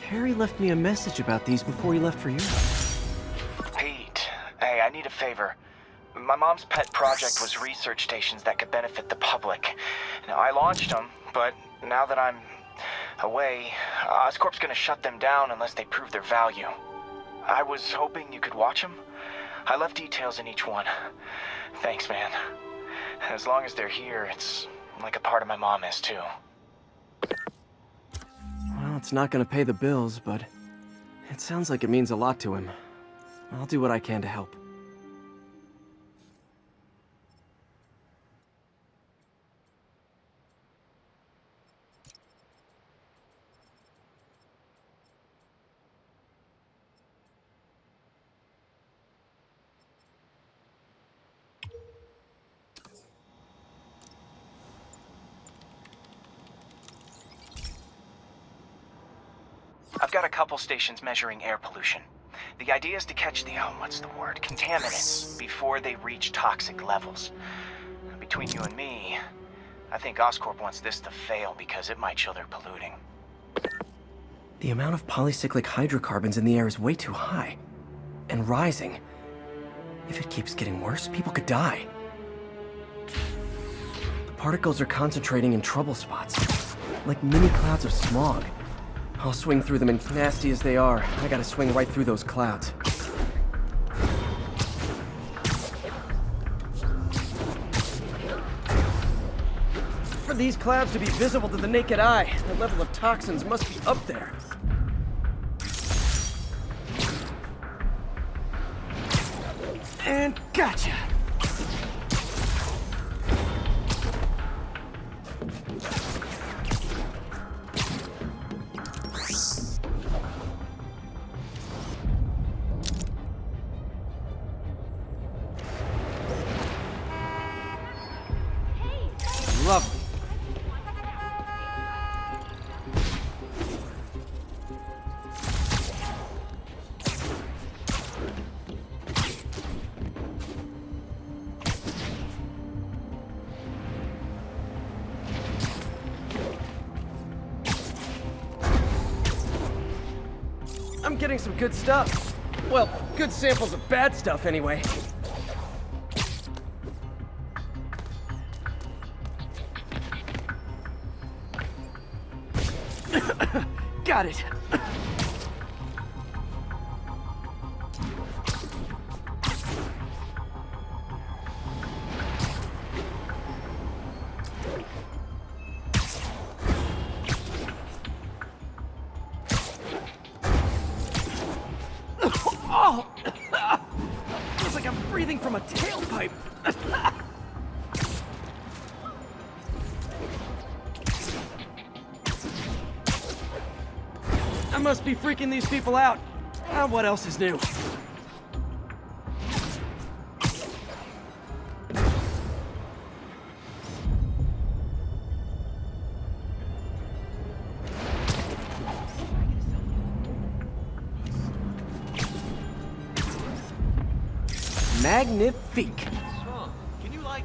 Harry left me a message about these before he left for Europe. Pete, hey, I need a favor. My mom's pet project was research stations that could benefit the public. Now, I launched them, but now that I'm away, Oscorp's gonna shut them down unless they prove their value. I was hoping you could watch them. I left details in each one. Thanks, man. As long as they're here, it's like a part of my mom is, too. Well, it's not gonna pay the bills, but it sounds like it means a lot to him. I'll do what I can to help. I've got a couple stations measuring air pollution. The idea is to catch the, contaminants before they reach toxic levels. Between you and me, I think Oscorp wants this to fail because it might show they're polluting. The amount of polycyclic hydrocarbons in the air is way too high. And rising. If it keeps getting worse, people could die. The particles are concentrating in trouble spots, like mini clouds of smog. I'll swing through them, and nasty as they are, I gotta swing right through those clouds. For these clouds to be visible to the naked eye, the level of toxins must be up there. And gotcha! Lovely. I'm getting some good stuff. Well, good samples of bad stuff anyway. Got it. Oh! Feels like I'm breathing from a tailpipe. I must be freaking these people out. What else is new? Magnifique. Can you like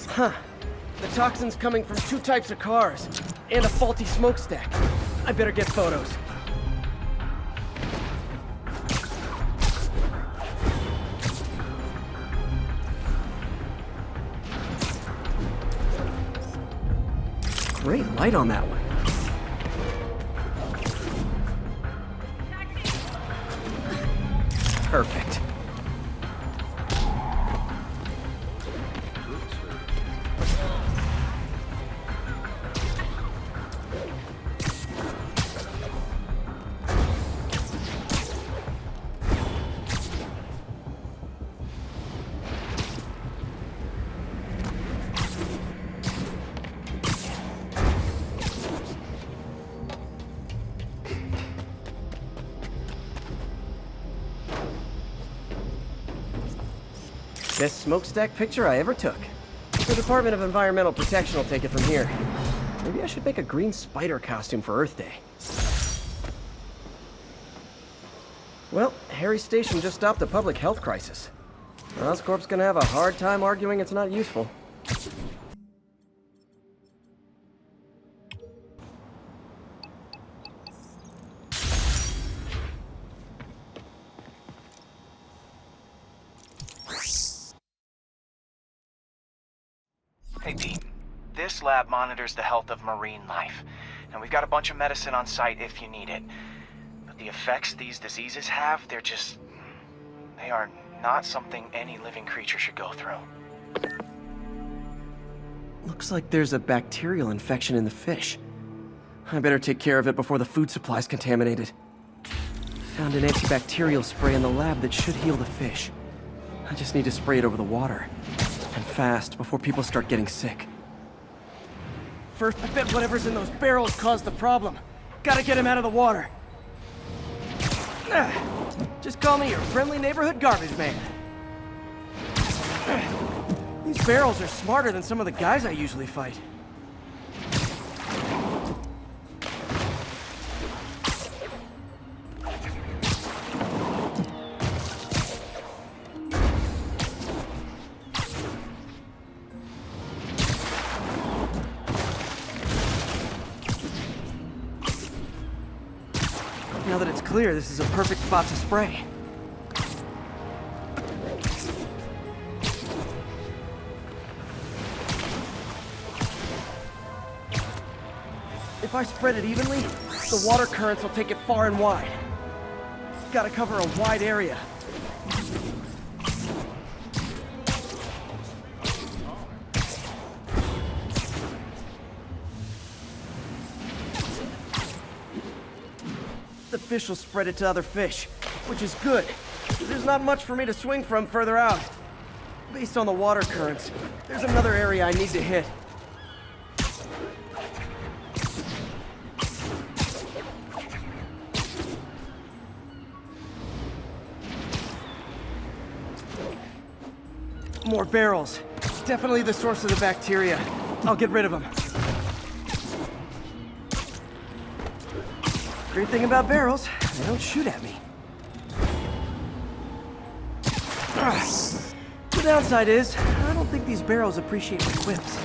Huh. The toxin's coming from two types of cars, and a faulty smokestack. I better get photos. Great light on that one. Perfect. Best smokestack picture I ever took. The Department of Environmental Protection will take it from here. Maybe I should make a green spider costume for Earth Day. Well, Harry's station just stopped a public health crisis. Oscorp's gonna have a hard time arguing it's not useful. Hey, Pete. This lab monitors the health of marine life, and we've got a bunch of medicine on site if you need it. But the effects these diseases have, they are not something any living creature should go through. Looks like there's a bacterial infection in the fish. I better take care of it before the food supply's contaminated. Found an antibacterial spray in the lab that should heal the fish. I just need to spray it over the water. And fast, before people start getting sick. First, I bet whatever's in those barrels caused the problem. Gotta get him out of the water. Just call me your friendly neighborhood garbage man. These barrels are smarter than some of the guys I usually fight. Now that it's clear, this is a perfect spot to spray. If I spread it evenly, the water currents will take it far and wide. Gotta cover a wide area. The fish will spread it to other fish, which is good. There's not much for me to swing from further out. Based on the water currents, there's another area I need to hit. More barrels. Definitely the source of the bacteria. I'll get rid of them. Great thing about barrels, they don't shoot at me. The downside is, I don't think these barrels appreciate my whips.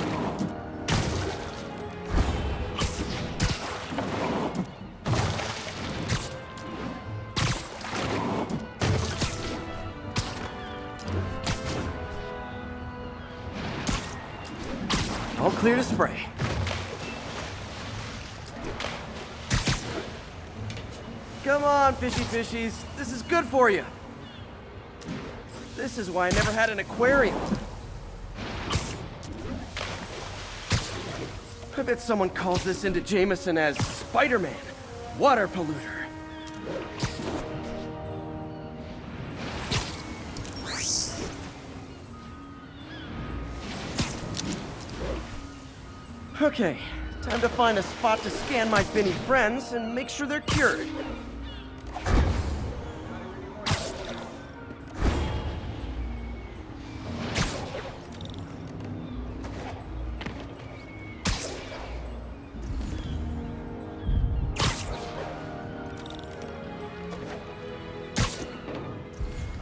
All clear to spray. Come on, fishy fishies. This is good for you. This is why I never had an aquarium. I bet someone calls this into Jameson as Spider-Man, water polluter. Okay, time to find a spot to scan my finny friends and make sure they're cured.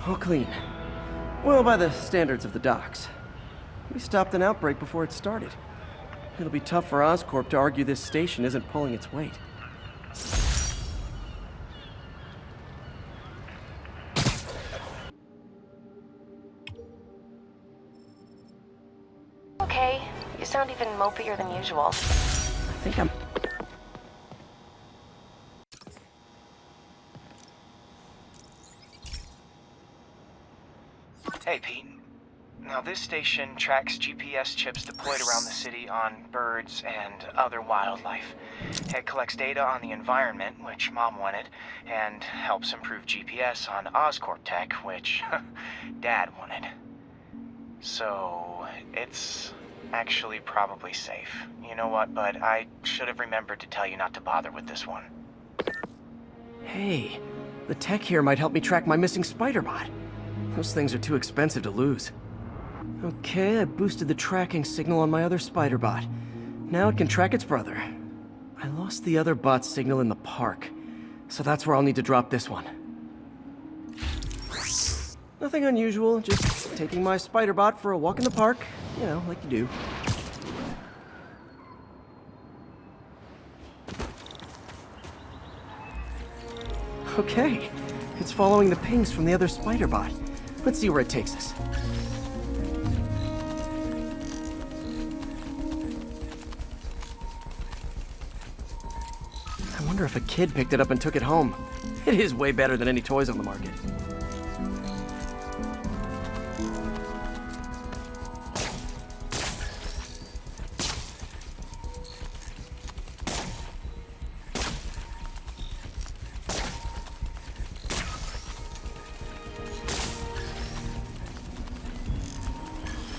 All clean. Well, by the standards of the docks. We stopped an outbreak before it started. It'll be tough for Oscorp to argue this station isn't pulling its weight. Okay, you sound even mopier than usual. I think I'm... Hey, Pete. Now, this station tracks GPS chips deployed around the city on birds and other wildlife. It collects data on the environment, which Mom wanted, and helps improve GPS on Oscorp tech, which Dad wanted. So, it's actually probably safe. You know what, bud? I should have remembered to tell you not to bother with this one. Hey, the tech here might help me track my missing spider bot. Those things are too expensive to lose. Okay, I boosted the tracking signal on my other spider bot. Now it can track its brother. I lost the other bot's signal in the park, so that's where I'll need to drop this one. Nothing unusual, just taking my spider bot for a walk in the park, you know, like you do. Okay, it's following the pings from the other spider bot. Let's see where it takes us. wonder if a kid picked it up and took it home. It is way better than any toys on the market.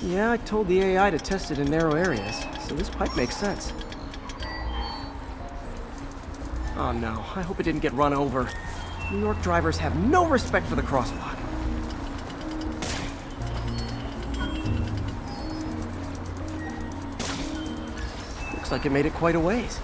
Yeah, I told the AI to test it in narrow areas, so this pipe makes sense. Oh no, I hope it didn't get run over. New York drivers have no respect for the crosswalk. Looks like it made it quite a ways.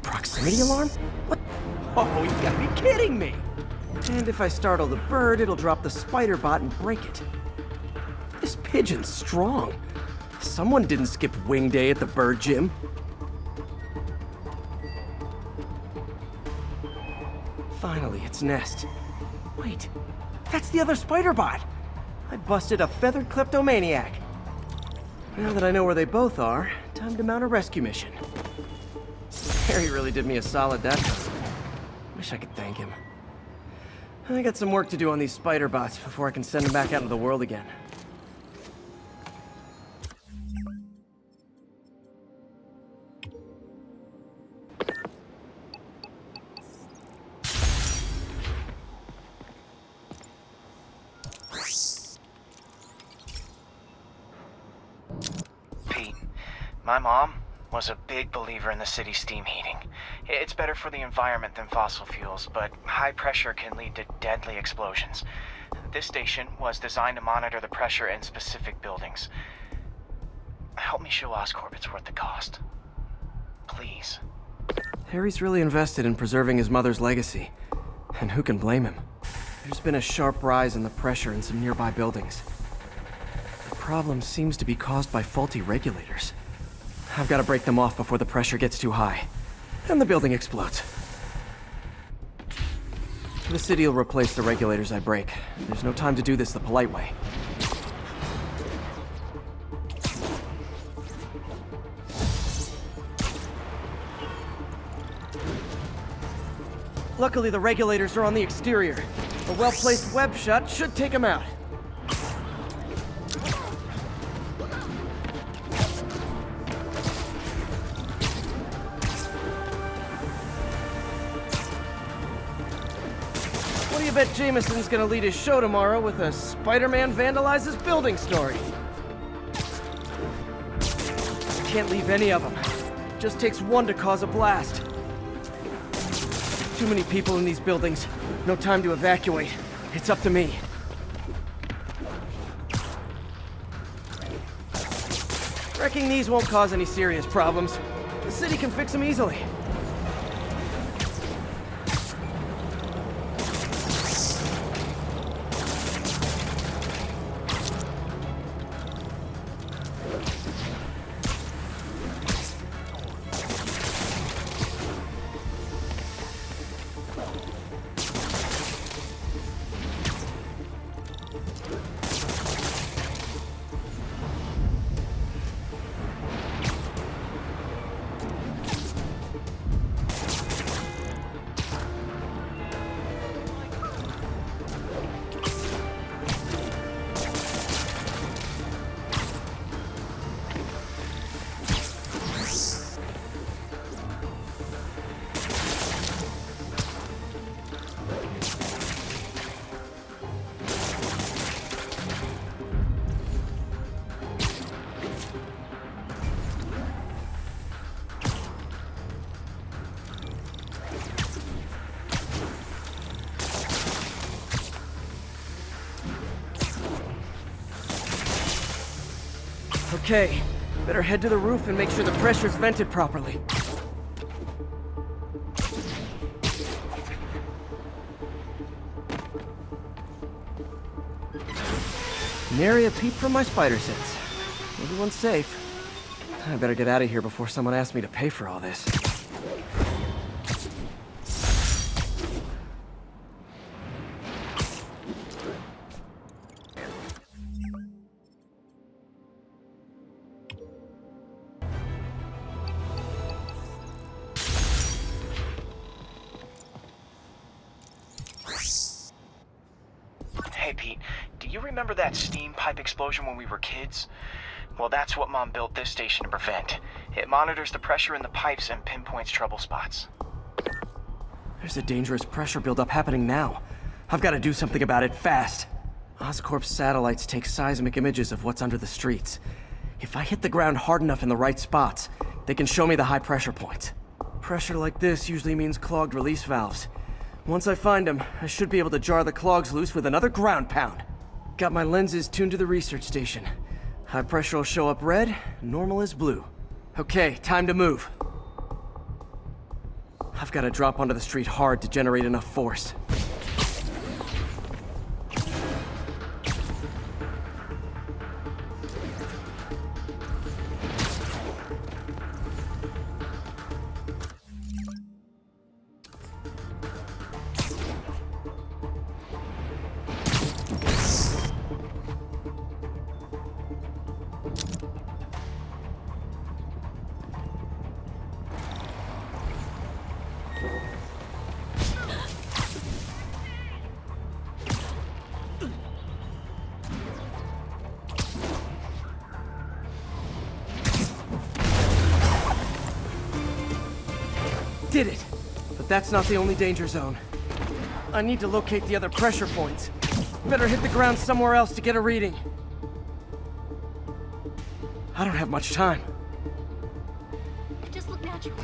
Proximity alarm? What? Oh, you gotta be kidding me! And if I startle the bird, it'll drop the spider bot and break it. This pigeon's strong. Someone didn't skip wing day at the bird gym. Finally, its nest. Wait, that's the other spider bot! I busted a feathered kleptomaniac. Now that I know where they both are, time to mount a rescue mission. Harry really did me a solid that time. Wish I could thank him. I got some work to do on these spider bots before I can send them back out into the world again. Pete, my mom was a big believer in the city's steam heating. It's better for the environment than fossil fuels, but high pressure can lead to deadly explosions. This station was designed to monitor the pressure in specific buildings. Help me show Oscorp it's worth the cost. Please. Harry's really invested in preserving his mother's legacy. And who can blame him? There's been a sharp rise in the pressure in some nearby buildings. The problem seems to be caused by faulty regulators. I've got to break them off before the pressure gets too high. And the building explodes. The city will replace the regulators I break. There's no time to do this the polite way. Luckily, the regulators are on the exterior. A well-placed web shot should take them out. What do you bet Jameson's gonna lead his show tomorrow with a Spider-Man vandalizes building story? Can't leave any of them. Just takes one to cause a blast. Too many people in these buildings. No time to evacuate. It's up to me. Wrecking these won't cause any serious problems. The city can fix them easily. Okay, better head to the roof and make sure the pressure's vented properly. Nary a peep from my spider sense. Everyone's safe. I better get out of here before someone asks me to pay for all this. Hey Pete, do you remember that steam pipe explosion when we were kids? Well, that's what Mom built this station to prevent. It monitors the pressure in the pipes and pinpoints trouble spots. There's a dangerous pressure buildup happening now. I've got to do something about it fast. Oscorp's satellites take seismic images of what's under the streets. If I hit the ground hard enough in the right spots, they can show me the high pressure points. Pressure like this usually means clogged release valves. Once I find them, I should be able to jar the clogs loose with another ground pound. Got my lenses tuned to the research station. High pressure will show up red, normal is blue. Okay, time to move. I've got to drop onto the street hard to generate enough force. Did it! But that's not the only danger zone. I need to locate the other pressure points. Better hit the ground somewhere else to get a reading. I don't have much time. Just look natural.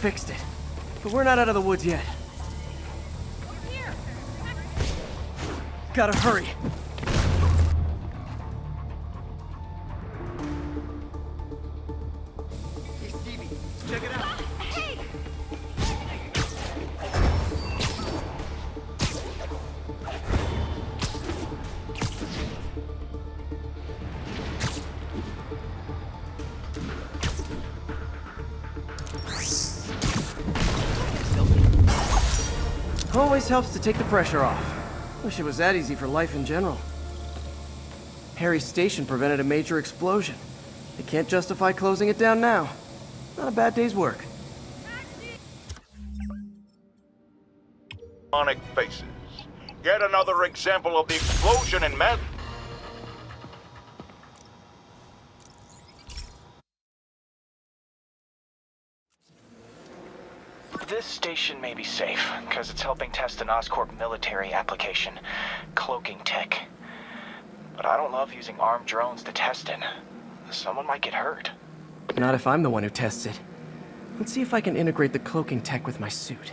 Fixed it. But we're not out of the woods yet. Gotta hurry. Hey, Stevie, check it out. Always helps to take the pressure off. Wish it was that easy for life in general. Harry's station prevented a major explosion. They can't justify closing it down now. Not a bad day's work. Demonic faces. Yet another example of the explosion in men. This station may be safe, because it's helping test an Oscorp military application, cloaking tech. But I don't love using armed drones to test it. Someone might get hurt. Not if I'm the one who tests it. Let's see if I can integrate the cloaking tech with my suit.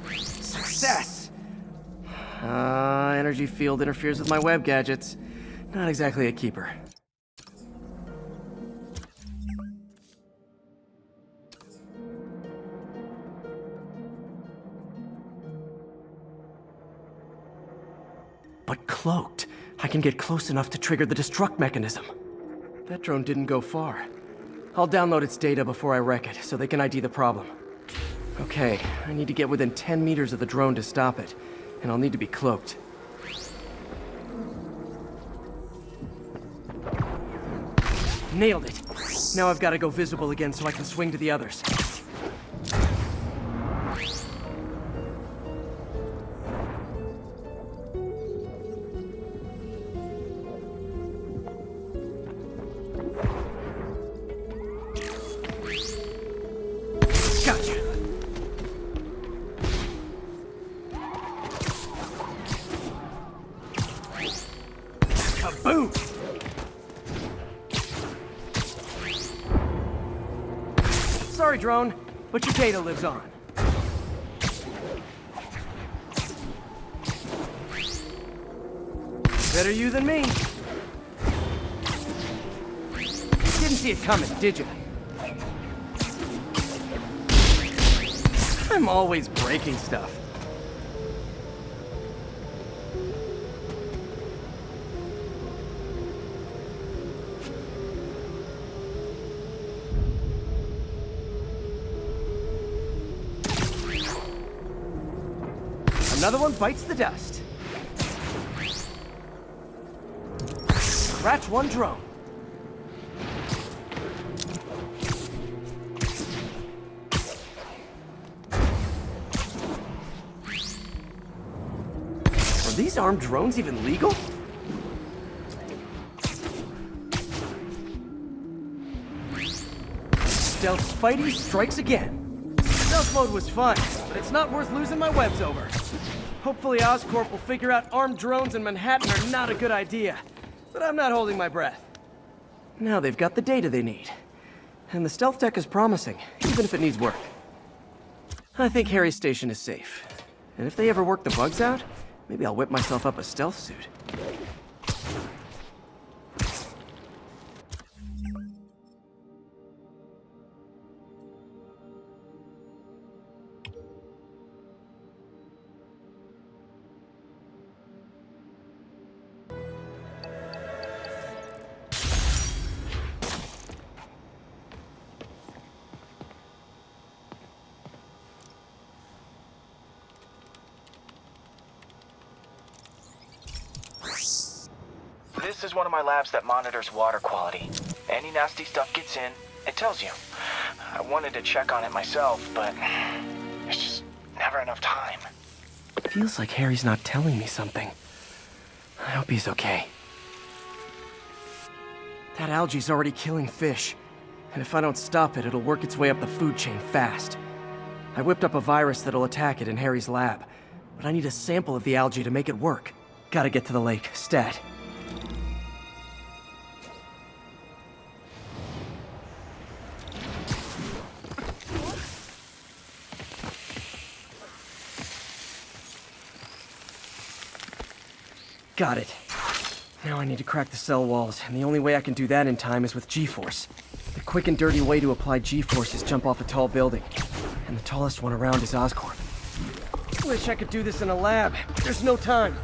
Success! Energy field interferes with my web gadgets. Not exactly a keeper. But cloaked, I can get close enough to trigger the destruct mechanism. That drone didn't go far. I'll download its data before I wreck it, so they can ID the problem. Okay, I need to get within 10 meters of the drone to stop it, and I'll need to be cloaked. Nailed it! Now I've got to go visible again so I can swing to the others. Gotcha! Kaboom! drone, but your data lives on. Better you than me. Didn't see it coming, did you? I'm always breaking stuff. Another one bites the dust. Scratch one drone. Are these armed drones even legal? Stealth Spidey strikes again. Stealth mode was fun, but it's not worth losing my webs over. Hopefully Oscorp will figure out armed drones in Manhattan are not a good idea. But I'm not holding my breath. Now they've got the data they need. And the stealth tech is promising, even if it needs work. I think Harry's station is safe. And if they ever work the bugs out, maybe I'll whip myself up a stealth suit. This is one of my labs that monitors water quality. Any nasty stuff gets in, it tells you. I wanted to check on it myself, but there's just never enough time. Feels like Harry's not telling me something. I hope he's okay. That algae's already killing fish. And if I don't stop it, it'll work its way up the food chain fast. I whipped up a virus that'll attack it in Harry's lab. But I need a sample of the algae to make it work. Gotta get to the lake, stat. Got it. Now I need to crack the cell walls, and the only way I can do that in time is with G-force. The quick and dirty way to apply G-force is jump off a tall building. And the tallest one around is Oscorp. Wish I could do this in a lab, but there's no time.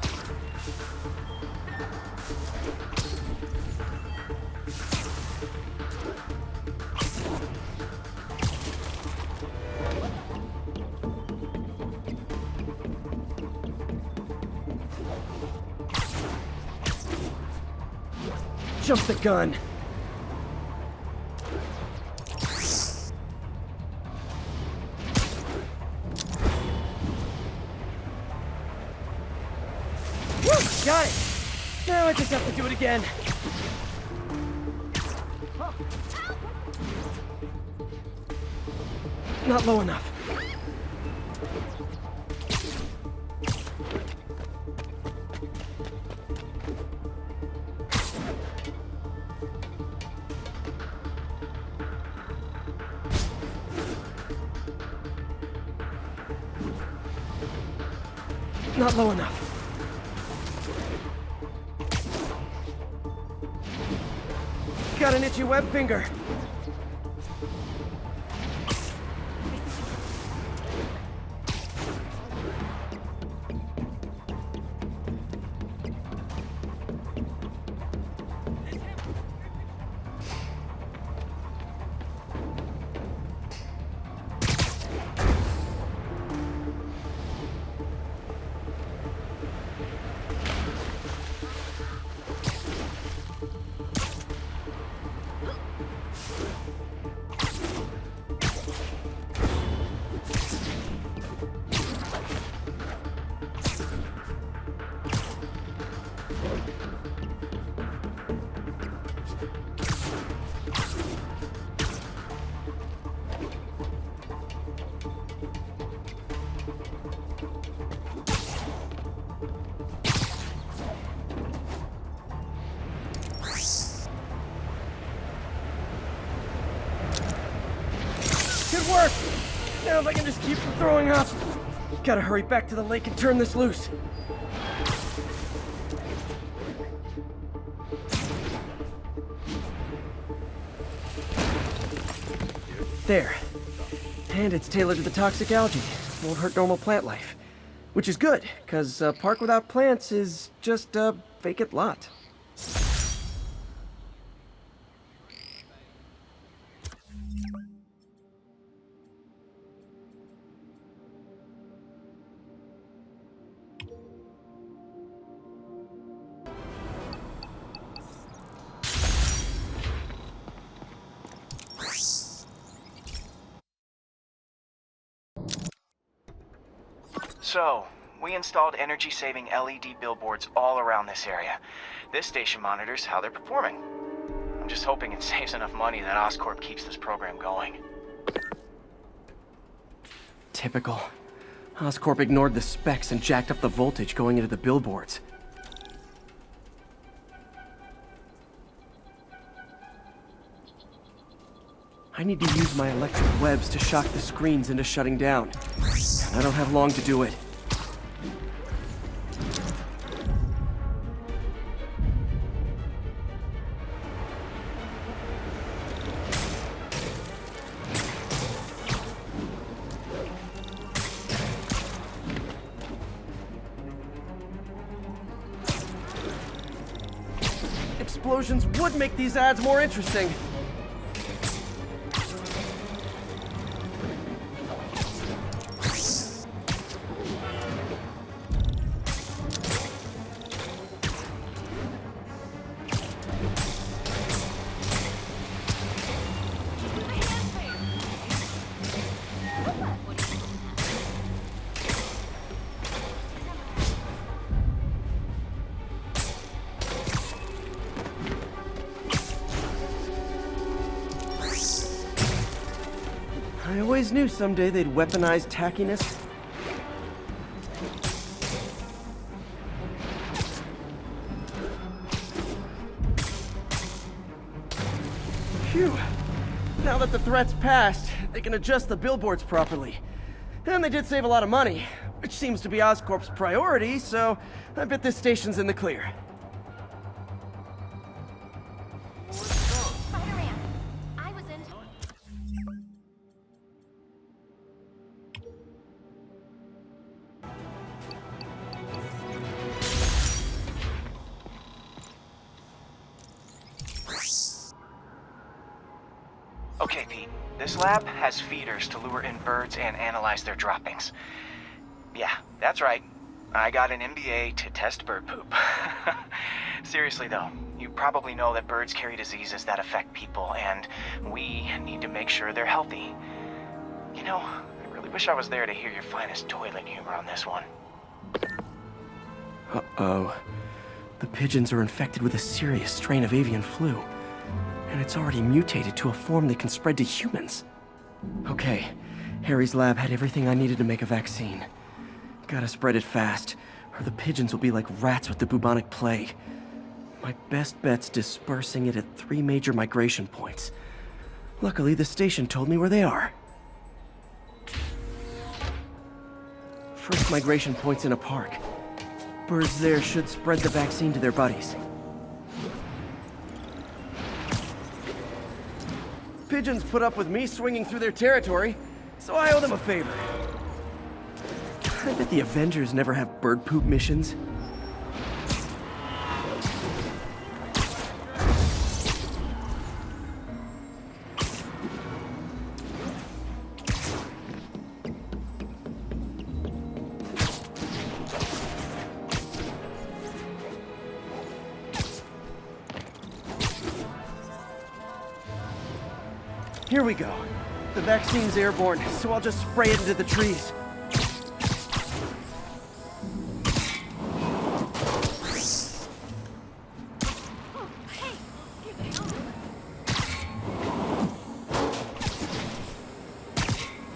Jump the gun. Woo! Got it! Now I just have to do it again. Not low enough. Not low enough. Got an itchy web finger. Now if I can just keep from throwing up. Gotta hurry back to the lake and turn this loose. There. And it's tailored to the toxic algae. Won't hurt normal plant life. Which is good, because a park without plants is just a vacant lot. So, we installed energy-saving LED billboards all around this area. This station monitors how they're performing. I'm just hoping it saves enough money that Oscorp keeps this program going. Typical. Oscorp ignored the specs and jacked up the voltage going into the billboards. I need to use my electric webs to shock the screens into shutting down. And I don't have long to do it. Explosions would make these ads more interesting. I always knew someday they'd weaponize tackiness. Phew. Now that the threat's passed, they can adjust the billboards properly. And they did save a lot of money, which seems to be Oscorp's priority, so I bet this station's in the clear. Spider-Man, I was in... Okay, Pete. This lab has feeders to lure in birds and analyze their droppings. Yeah, that's right. I got an MBA to test bird poop. Seriously though, you probably know that birds carry diseases that affect people, and we need to make sure they're healthy. You know, I really wish I was there to hear your finest toilet humor on this one. Uh-oh. The pigeons are infected with a serious strain of avian flu. And it's already mutated to a form that can spread to humans. Okay, Harry's lab had everything I needed to make a vaccine. Gotta spread it fast, or the pigeons will be like rats with the bubonic plague. My best bet's dispersing it at 3 major migration points. Luckily, the station told me where they are. First migration point's in a park. Birds there should spread the vaccine to their buddies. Pigeons put up with me swinging through their territory, so I owe them a favor. I bet the Avengers never have bird poop missions. Here we go. The vaccine's airborne, so I'll just spray it into the trees.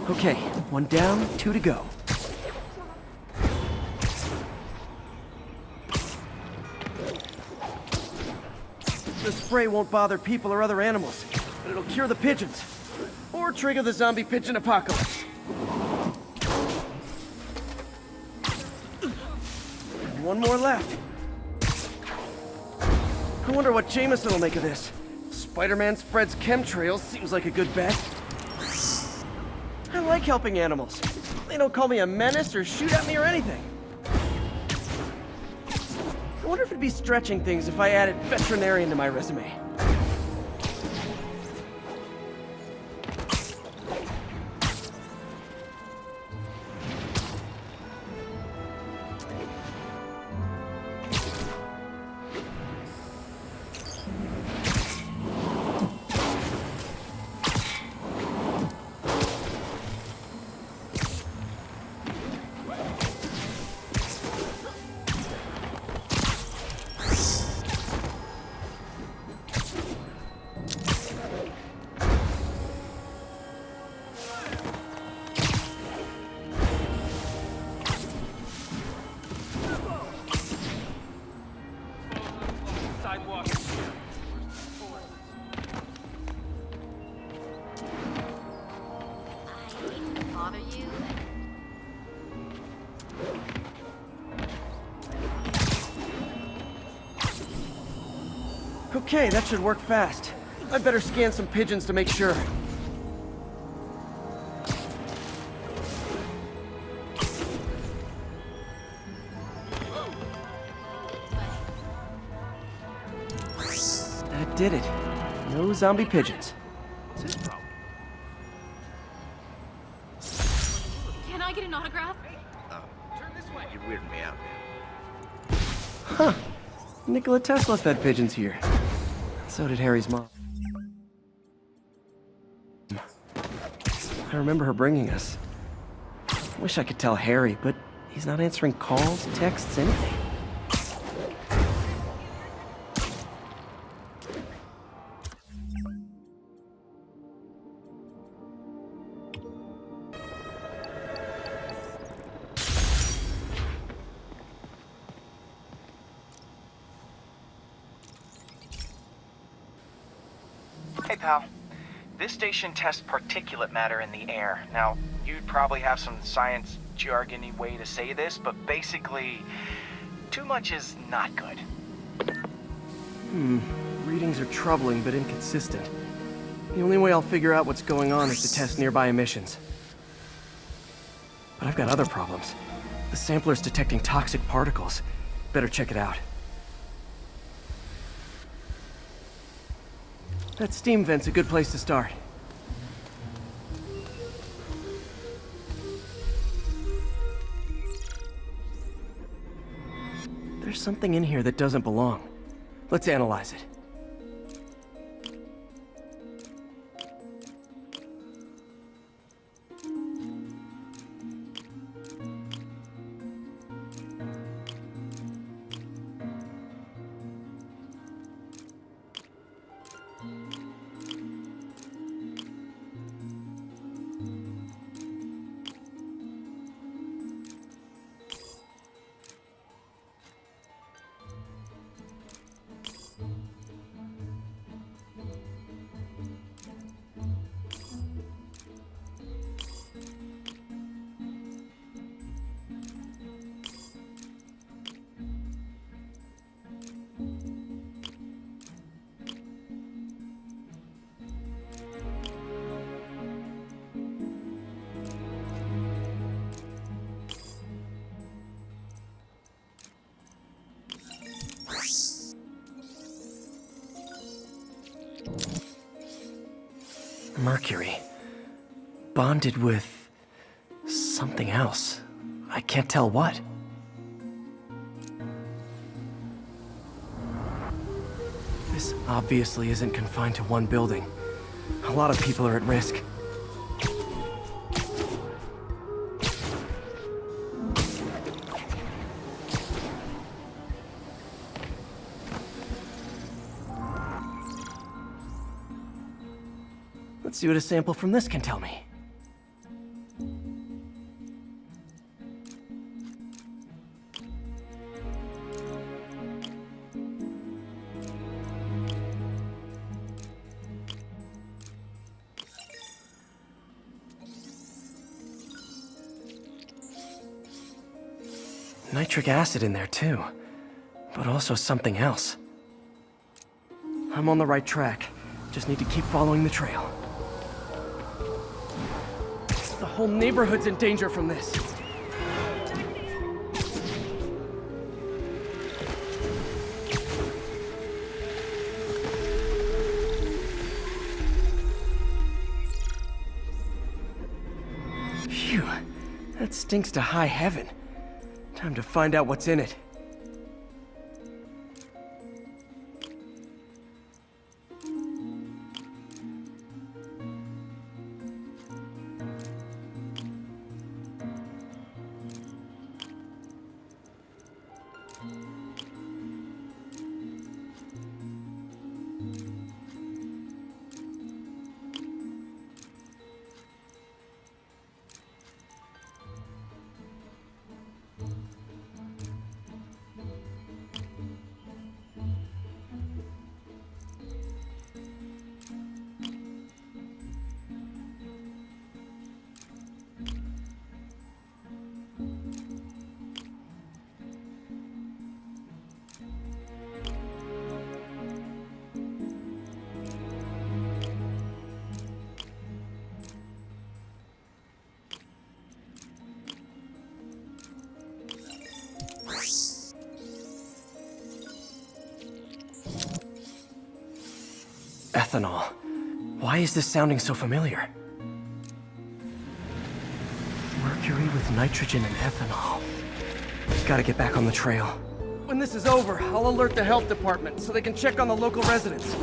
Okay, 1 down, 2 to go. The spray won't bother people or other animals, but it'll cure the pigeons. or trigger the zombie pigeon apocalypse. And one more left. I wonder what Jameson will make of this. Spider-Man spreads chemtrails seems like a good bet. I like helping animals. They don't call me a menace or shoot at me or anything. I wonder if it'd be stretching things if I added veterinarian to my resume. Bother you? Okay, that should work fast. I'd better scan some pigeons to make sure. That did it. No zombie pigeons. What's his problem? Can I get an autograph? Turn this way. You're weirding me out, man. Huh. Nikola Tesla fed pigeons here. So did Harry's mom. I remember her bringing us. Wish I could tell Harry, but he's not answering calls, texts, anything. Hey, pal. This station tests particulate matter in the air. Now, you'd probably have some science jargony way to say this, but basically, too much is not good. Readings are troubling but inconsistent. The only way I'll figure out what's going on is to test nearby emissions. But I've got other problems. The sampler's detecting toxic particles. Better check it out. That steam vent's a good place to start. There's something in here that doesn't belong. Let's analyze it. Mercury. Bonded with something else. I can't tell what. This obviously isn't confined to one building. A lot of people are at risk. Let's see what a sample from this can tell me. Nitric acid in there too, but also something else. I'm on the right track. Just need to keep following the trail. The whole neighborhood's in danger from this. Phew, that stinks to high heaven. Time to find out what's in it. Ethanol. Why is this sounding so familiar? Mercury with nitrogen and ethanol. Gotta get back on the trail. When this is over, I'll alert the health department so they can check on the local residents.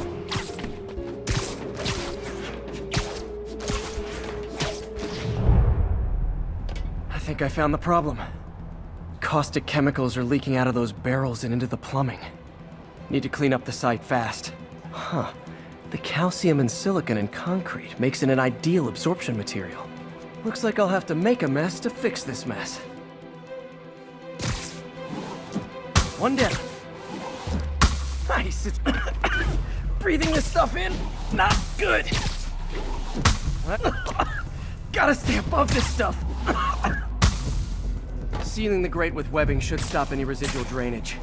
I think I found the problem. Caustic chemicals are leaking out of those barrels and into the plumbing. Need to clean up the site fast. Huh. The calcium and silicon in concrete makes it an ideal absorption material. Looks like I'll have to make a mess to fix this mess. One down. Nice. It's breathing this stuff in, not good. What? Gotta stay above this stuff. Sealing the grate with webbing should stop any residual drainage.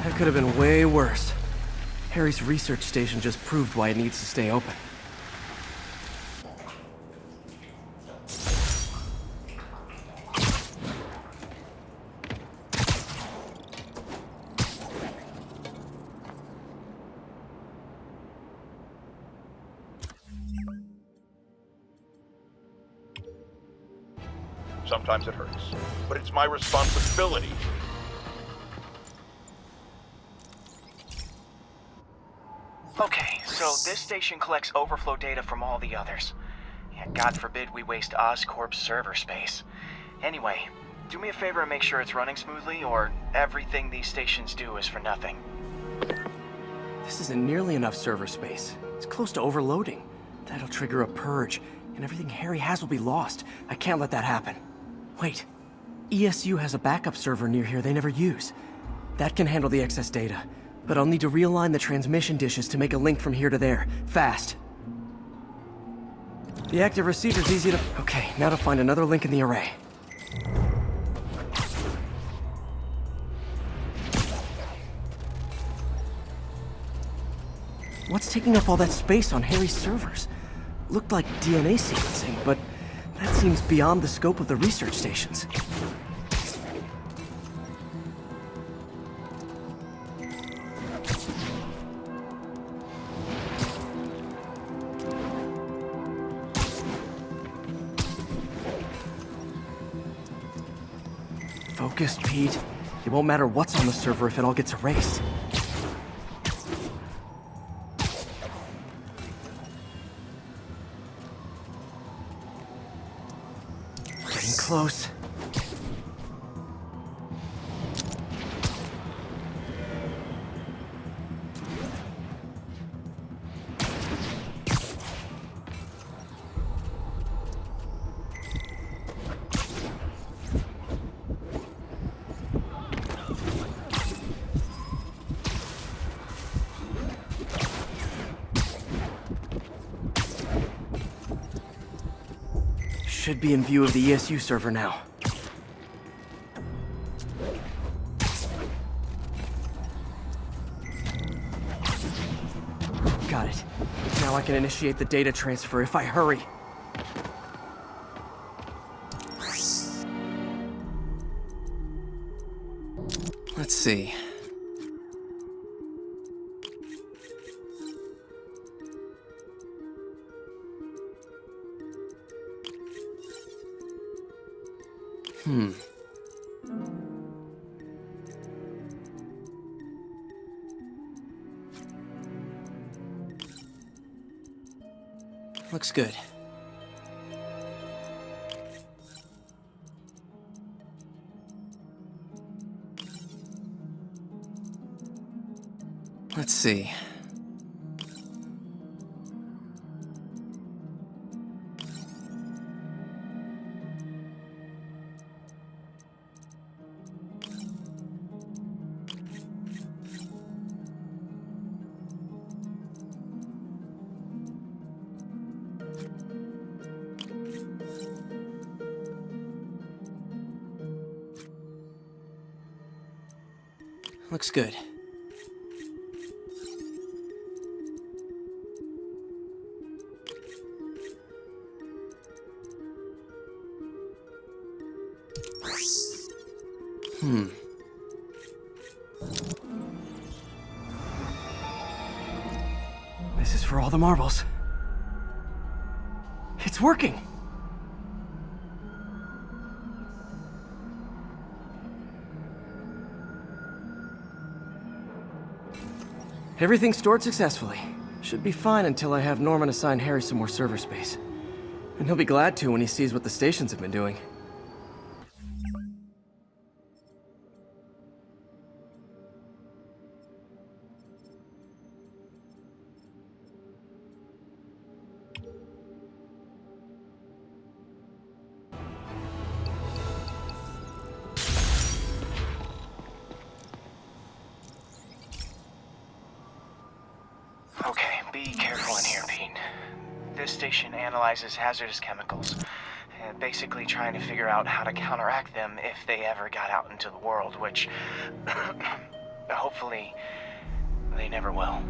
That could have been way worse. Harry's research station just proved why it needs to stay open. Sometimes it hurts, but it's my responsibility. Okay, so this station collects overflow data from all the others. Yeah, God forbid we waste Oscorp's server space. Anyway, do me a favor and make sure it's running smoothly, or everything these stations do is for nothing. This isn't nearly enough server space. It's close to overloading. That'll trigger a purge, and everything Harry has will be lost. I can't let that happen. Wait, ESU has a backup server near here they never use. That can handle the excess data, but I'll need to realign the transmission dishes to make a link from here to there, fast. The active receiver's easy to... Okay, now to find another link in the array. What's taking up all that space on Harry's servers? Looked like DNA sequencing, but that seems beyond the scope of the research stations. Focus, Pete. It won't matter what's on the server if it all gets erased. Getting close. Should be in view of the ESU server now. Got it. Now I can initiate the data transfer if I hurry. Let's see. Looks good. Let's see. Looks good. This is for all the marbles. It's working! Everything's stored successfully. Should be fine until I have Norman assign Harry some more server space. And he'll be glad to when he sees what the stations have been doing. Okay, be careful in here, Pete. This station analyzes hazardous chemicals, basically trying to figure out how to counteract them if they ever got out into the world, which hopefully they never will.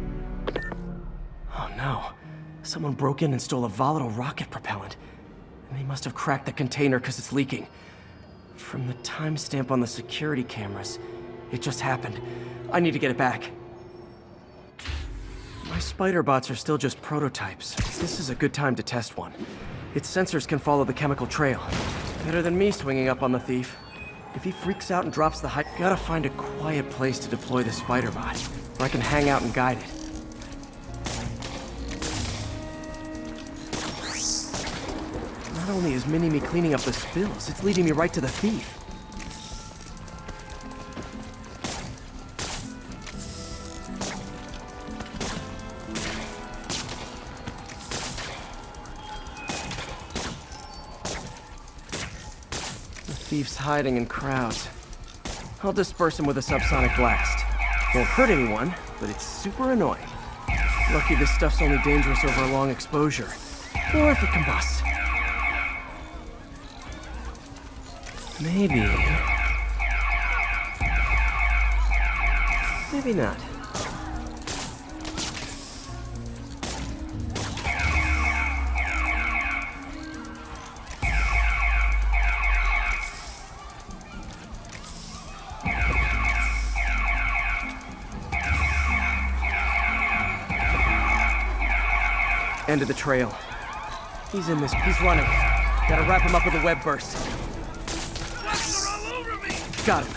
Oh no. Someone broke in and stole a volatile rocket propellant. And they must have cracked the container because it's leaking. From the timestamp on the security cameras, it just happened. I need to get it back. My spider bots are still just prototypes. This is a good time to test one. Its sensors can follow the chemical trail. Better than me swinging up on the thief. If he freaks out and drops the height, gotta find a quiet place to deploy the spider bot, where I can hang out and guide it. Not only is Mini-Me cleaning up the spills, it's leading me right to the thief. Thief's hiding in crowds. I'll disperse him with a subsonic blast. Won't hurt anyone, but it's super annoying. Lucky this stuff's only dangerous over a long exposure. Or if it combusts. Maybe... maybe not. End of the trail. He's in this. He's running. Gotta wrap him up with a web burst. All over me! Got him.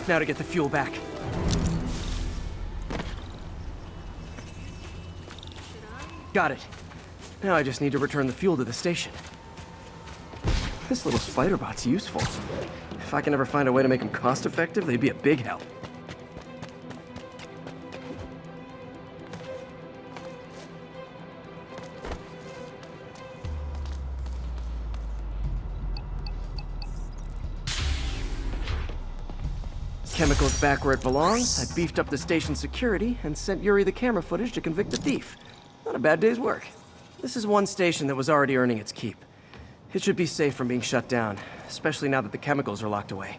Now to get the fuel back. Got it. Now I just need to return the fuel to the station. This little spider bot's useful. If I can ever find a way to make them cost-effective, they'd be a big help. Chemicals back where it belongs. I beefed up the station security and sent Yuri the camera footage to convict the thief. Not a bad day's work. This is one station that was already earning its keep. It should be safe from being shut down, especially now that the chemicals are locked away.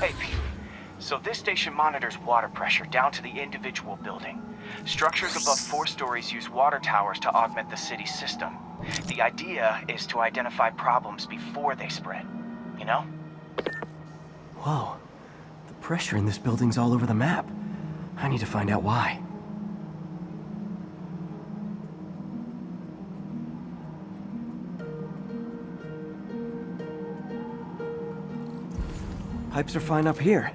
Hey, Pete. So this station monitors water pressure down to the individual building. Structures above 4 stories use water towers to augment the city's system. The idea is to identify problems before they spread, you know? Whoa. The pressure in this building's all over the map. I need to find out why. Pipes are fine up here.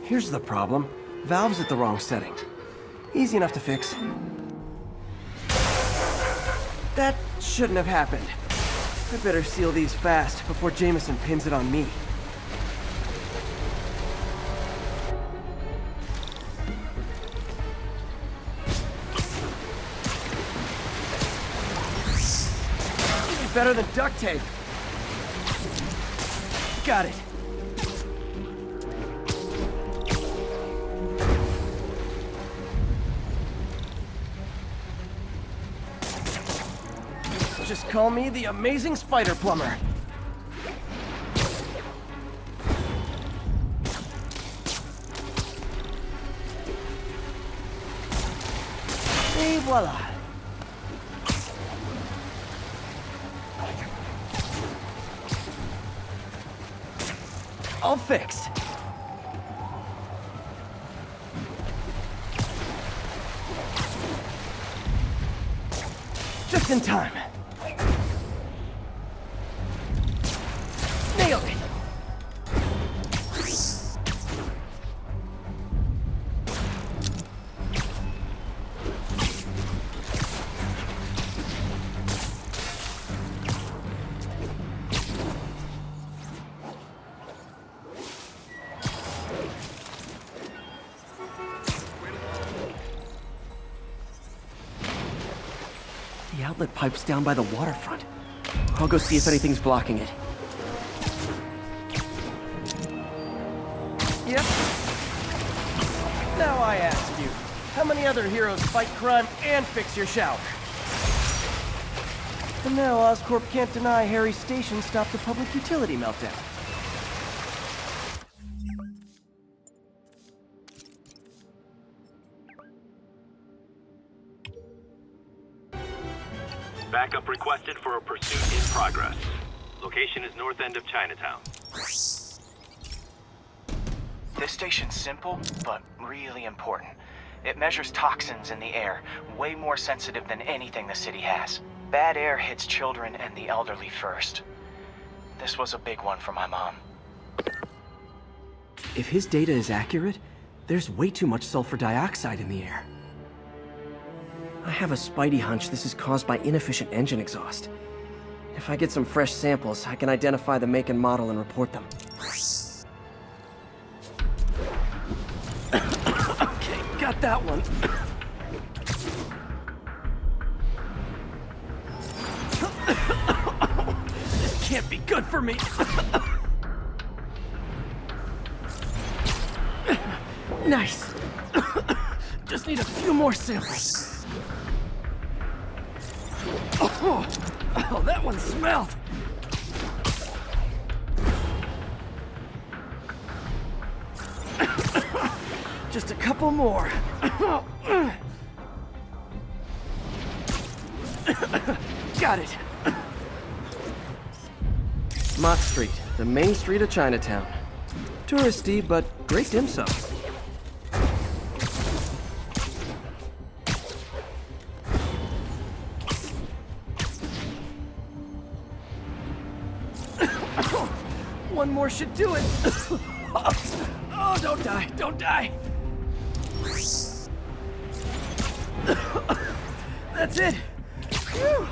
Here's the problem. Valve's at the wrong setting. Easy enough to fix. That shouldn't have happened. I better seal these fast before Jameson pins it on me. Better than duct tape. Got it. Just call me the amazing spider plumber. Et voila. All fixed. Just in time. Nailed it. The outlet pipe's down by the waterfront. I'll go see if anything's blocking it. Yep. Now I ask you, how many other heroes fight crime and fix your shower? And now Oscorp can't deny Harry's station stopped a public utility meltdown. Backup requested for a pursuit in progress. Location is north end of Chinatown. This station's simple, but really important. It measures toxins in the air, way more sensitive than anything the city has. Bad air hits children and the elderly first. This was a big one for my mom. If his data is accurate, there's way too much sulfur dioxide in the air. I have a spidey hunch this is caused by inefficient engine exhaust. If I get some fresh samples, I can identify the make and model and report them. Okay, got that one. This can't be good for me. Nice. Just need a few more samples. Oh, that one smelled. Just a couple more. Got it. Mott Street, the main street of Chinatown. Touristy, but great dim sum. One more should do it. Oh, don't die, don't die. That's it! Phew.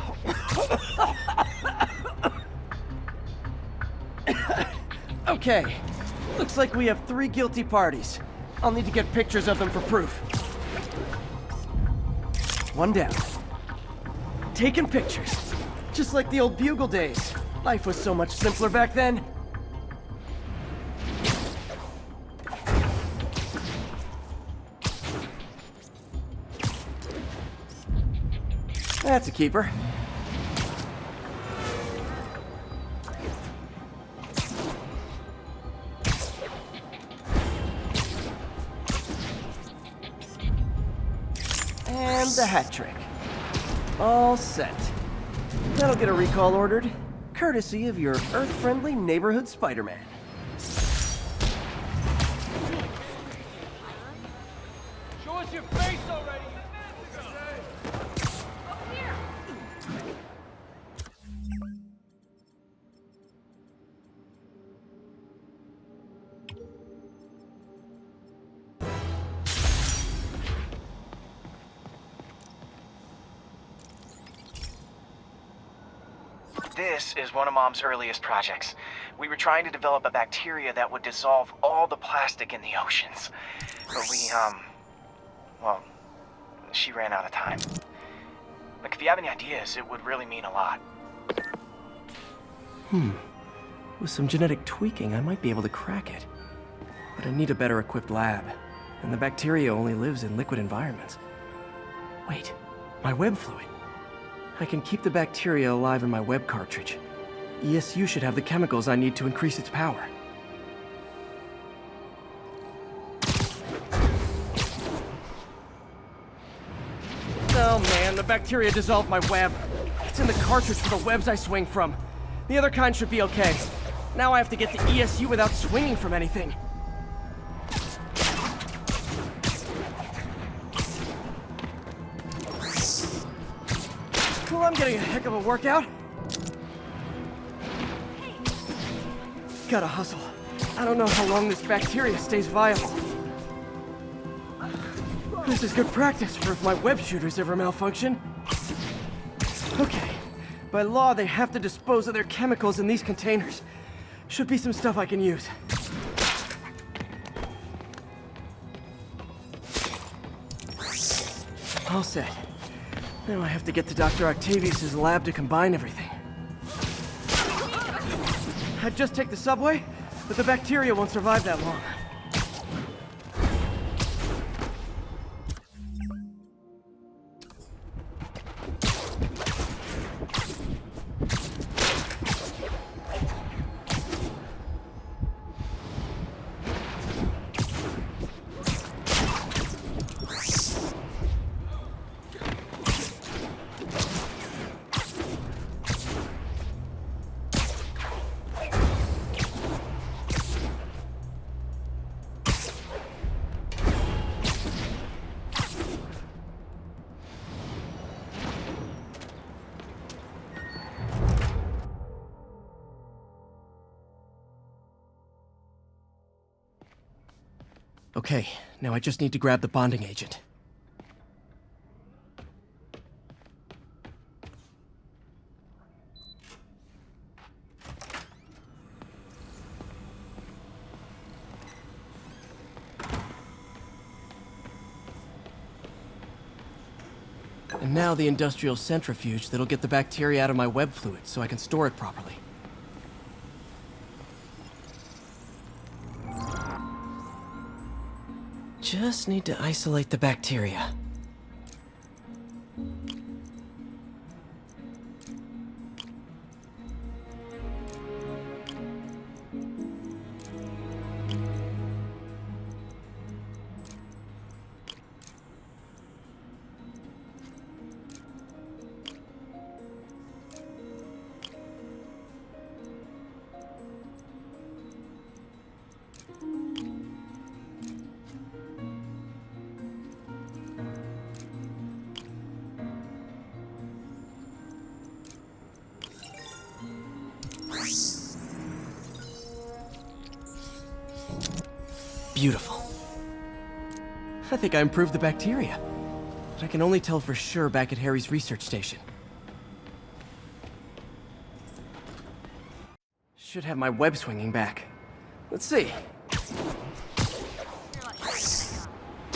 Okay, looks like we have 3 guilty parties. I'll need to get pictures of them for proof. One down. Taking pictures. Just like the old Bugle days. Life was so much simpler back then. That's a keeper. And the hat trick. All set. That'll get a recall ordered, courtesy of your Earth-friendly neighborhood Spider-Man. Show us your face already! This is one of Mom's earliest projects. We were trying to develop a bacteria that would dissolve all the plastic in the oceans. But well, she ran out of time. Like, if you have any ideas, it would really mean a lot. With some genetic tweaking, I might be able to crack it. But I need a better equipped lab. And the bacteria only lives in liquid environments. Wait, my web fluid. I can keep the bacteria alive in my web cartridge. ESU should have the chemicals I need to increase its power. Oh man, the bacteria dissolved my web. It's in the cartridge for the webs I swing from. The other kind should be okay. Now I have to get to ESU without swinging from anything. Well, I'm getting a heck of a workout. Gotta hustle. I don't know how long this bacteria stays viable. This is good practice for if my web shooters ever malfunction. Okay. By law, they have to dispose of their chemicals in these containers. Should be some stuff I can use. All set. Now I have to get to Dr. Octavius's lab to combine everything. I'd just take the subway, but the bacteria won't survive that long. Okay, now I just need to grab the bonding agent. And now the industrial centrifuge that'll get the bacteria out of my web fluid so I can store it properly. Just need to isolate the bacteria. Beautiful. I think I improved the bacteria. But I can only tell for sure back at Harry's research station. Should have my web swinging back. Let's see.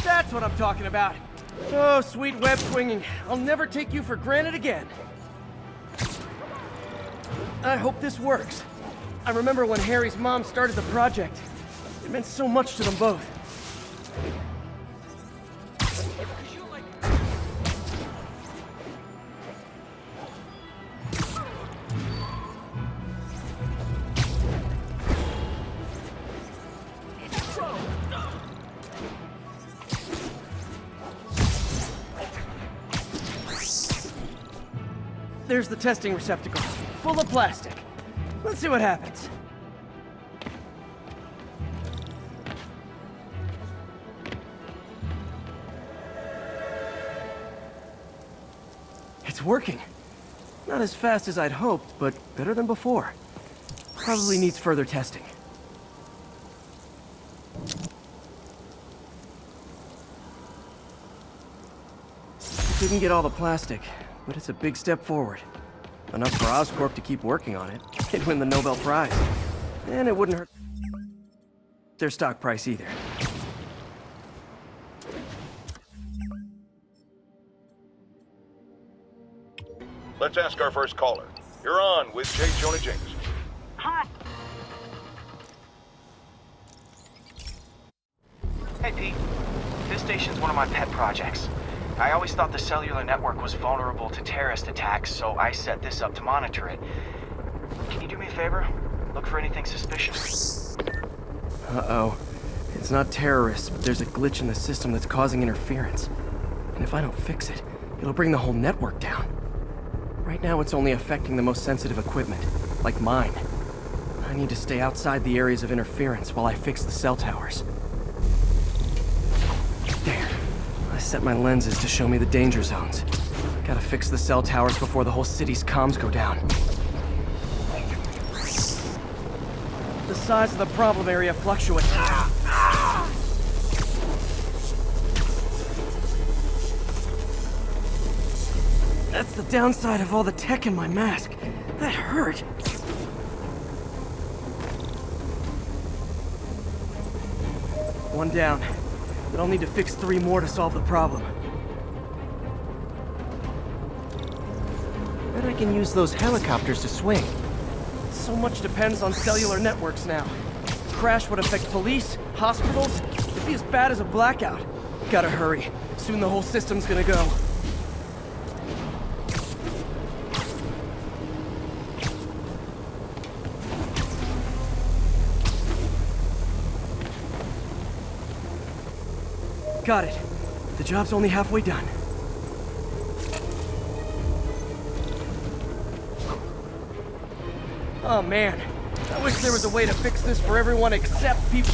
That's what I'm talking about. Oh, sweet web swinging. I'll never take you for granted again. I hope this works. I remember when Harry's mom started the project. It meant so much to them both. There's the testing receptacle, full of plastic. Let's see what happens. It's working. Not as fast as I'd hoped, but better than before. Probably needs further testing. Didn't get all the plastic, but it's a big step forward. Enough for Oscorp to keep working on it. They'd win the Nobel Prize. And it wouldn't hurt their stock price either. Let's ask our first caller. You're on with J. Jonah James. Hey, Pete. This station's one of my pet projects. I always thought the cellular network was vulnerable to terrorist attacks, so I set this up to monitor it. Can you do me a favor? Look for anything suspicious. Uh-oh. It's not terrorists, but there's a glitch in the system that's causing interference. And if I don't fix it, it'll bring the whole network down. Right now, it's only affecting the most sensitive equipment, like mine. I need to stay outside the areas of interference while I fix the cell towers. There. I set my lenses to show me the danger zones. Gotta fix the cell towers before the whole city's comms go down. The size of the problem area fluctuates. That's the downside of all the tech in my mask. That hurt. One down. But I'll need to fix 3 more to solve the problem. Bet I can use those helicopters to swing. So much depends on cellular networks now. A crash would affect police, hospitals. It'd be as bad as a blackout. Gotta hurry. Soon the whole system's gonna go. Got it. The job's only halfway done. Oh man, I wish there was a way to fix this for everyone except people.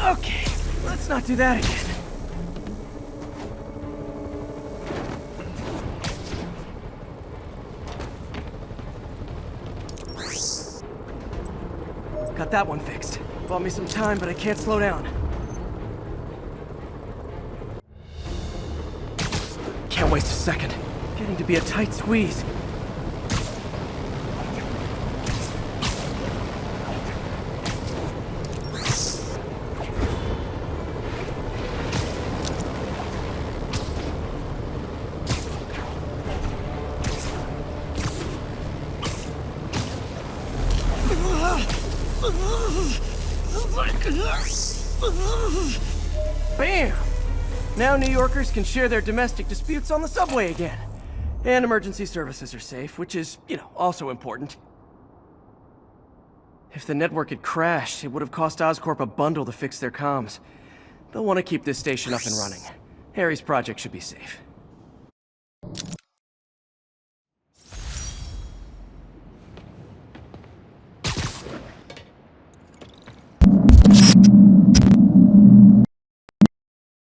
Okay, let's not do that again. Got that one fixed. Bought me some time, but I can't slow down. Can't waste a second. Getting to be a tight squeeze. Bam! Now New Yorkers can share their domestic disputes on the subway again. And emergency services are safe, which is, also important. If the network had crashed, it would have cost Oscorp a bundle to fix their comms. They'll want to keep this station up and running. Harry's project should be safe.